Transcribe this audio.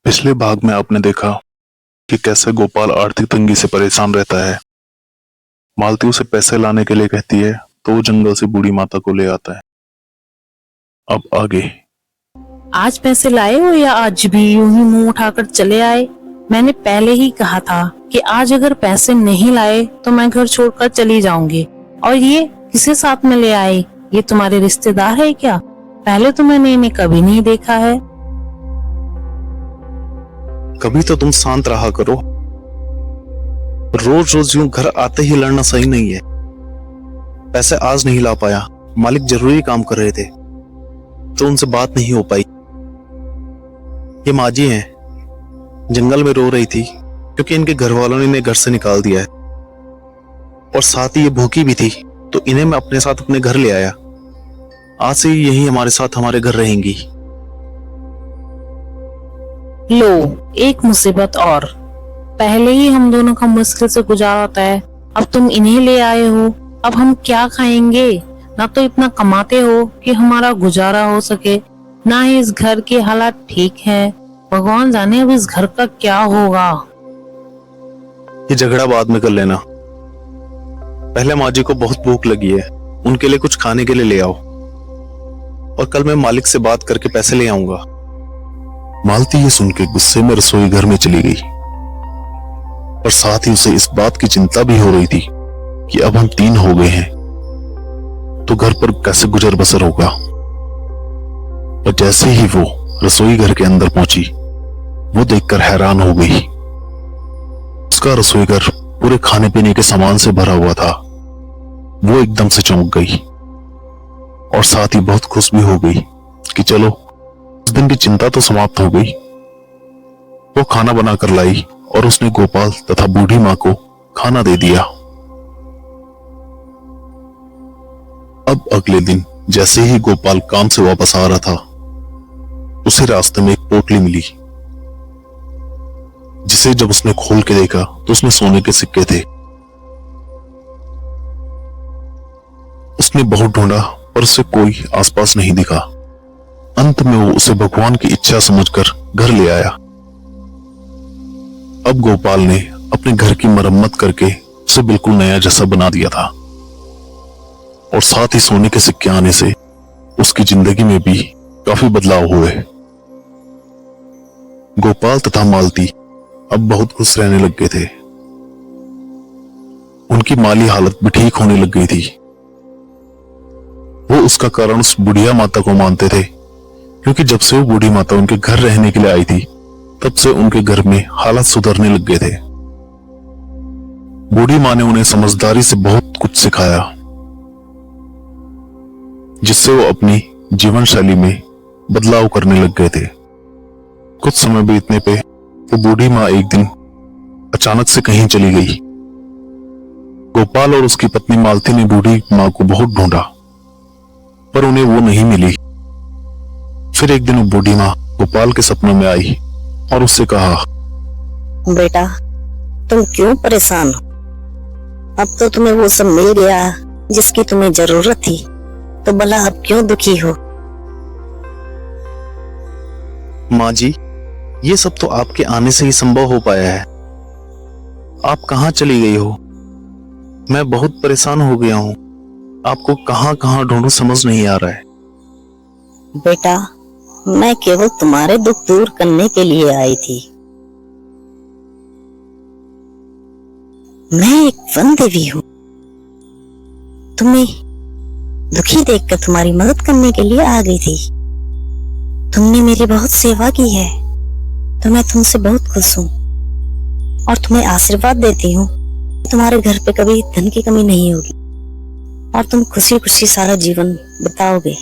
पिछले भाग में आपने देखा कि कैसे गोपाल आर्थिक तंगी से परेशान रहता है। मालती उसे पैसे लाने के लिए कहती है तो वो जंगल से बूढ़ी माता को ले आता है। अब आगे। आज पैसे लाए हो या आज भी यूं ही मुंह उठाकर चले आए? मैंने पहले ही कहा था कि आज अगर पैसे नहीं लाए तो मैं घर छोड़कर चली जाऊंगी। और ये किसे साथ में ले आए? ये तुम्हारे रिश्तेदार है क्या? पहले तो मैंने इन्हें कभी नहीं देखा है। कभी तो तुम शांत रहा करो। रोज रोज यूं घर आते ही लड़ना सही नहीं है। पैसे आज नहीं ला पाया, मालिक जरूरी काम कर रहे थे तो उनसे बात नहीं हो पाई। ये माजी हैं, जंगल में रो रही थी क्योंकि इनके घर वालों ने इन्हें घर से निकाल दिया है और साथ ही ये भूखी भी थी, तो इन्हें मैं अपने साथ अपने घर ले आया। आज से यही हमारे साथ हमारे घर रहेंगी। लो, एक मुसीबत और। पहले ही हम दोनों का मुश्किल से गुजारा होता है, अब तुम इन्हें ले आए हो। अब हम क्या खाएंगे? ना तो इतना कमाते हो कि हमारा गुजारा हो सके, ना ही इस घर के हालात ठीक है। भगवान जाने अब इस घर का क्या होगा। ये झगड़ा बाद में कर लेना। पहले माजी को बहुत भूख लगी है, उनके लिए कुछ खाने के लिए ले आओ और कल मैं मालिक से बात करके पैसे ले आऊंगा। मालती ये सुन के गुस्से में रसोई घर में चली गई और साथ ही उसे इस बात की चिंता भी हो रही थी कि अब हम 3 हो गए हैं तो घर पर कैसे गुजर बसर होगा। और जैसे ही वो रसोई घर के अंदर पहुंची, वो देखकर हैरान हो गई। उसका रसोई घर पूरे खाने पीने के सामान से भरा हुआ था। वो एकदम से चौंक गई और साथ ही बहुत खुश भी हो गई कि चलो उस दिन की चिंता तो समाप्त हो गई। वो खाना बनाकर लाई और उसने गोपाल तथा बूढ़ी मां को खाना दे दिया। अब अगले दिन जैसे ही गोपाल काम से वापस आ रहा था, उसे रास्ते में एक पोटली मिली, जिसे जब उसने खोल के देखा तो उसमें सोने के सिक्के थे। उसने बहुत ढूंढा पर उसे कोई आसपास नहीं दिखा। अंत में वो उसे भगवान की इच्छा समझकर घर ले आया। अब गोपाल ने अपने घर की मरम्मत करके उसे बिल्कुल नया जैसा बना दिया था और साथ ही सोने के सिक्के आने से उसकी जिंदगी में भी काफी बदलाव हुए। गोपाल तथा मालती अब बहुत खुश रहने लग गए थे। उनकी माली हालत भी ठीक होने लग गई थी। वो उसका कारण उस बुढ़िया माता को मानते थे, क्योंकि जब से वो बूढ़ी माता उनके घर रहने के लिए आई थी, तब से उनके घर में हालात सुधरने लग गए थे। बूढ़ी माँ ने उन्हें समझदारी से बहुत कुछ सिखाया, जिससे वो अपनी जीवन शैली में बदलाव करने लग गए थे। कुछ समय बीतने पे वो बूढ़ी माँ एक दिन अचानक से कहीं चली गई। गोपाल और उसकी पत्नी मालती ने बूढ़ी माँ को बहुत ढूंढा, पर उन्हें वो नहीं मिली। फिर एक दिन वो बूढ़ी माँ गोपाल के सपनों में आई और उससे कहा, बेटा, तुम क्यों परेशान हो? अब तो तुम्हें वो सब मिल गया जिसकी तुम्हें जरूरत थी, तो भला अब क्यों दुखी हो? माँ जी, ये सब तो आपके आने से ही संभव हो पाया है। आप कहाँ चली गई हो? मैं बहुत परेशान हो गया हूँ। आपको कहाँ कहाँ ढूंढूं समझ नहीं आ रहा है। बेटा, मैं केवल तुम्हारे दुख दूर करने के लिए आई थी। मैं एक वन देवी हूँ। तुम्हें दुखी देखकर तुम्हारी मदद करने के लिए आ गई थी। तुमने मेरी बहुत सेवा की है, तो मैं तुमसे बहुत खुश हूँ और तुम्हें आशीर्वाद देती हूँ। तुम्हारे घर पे कभी धन की कमी नहीं होगी और तुम खुशी खुशी सारा जीवन बिताओगे।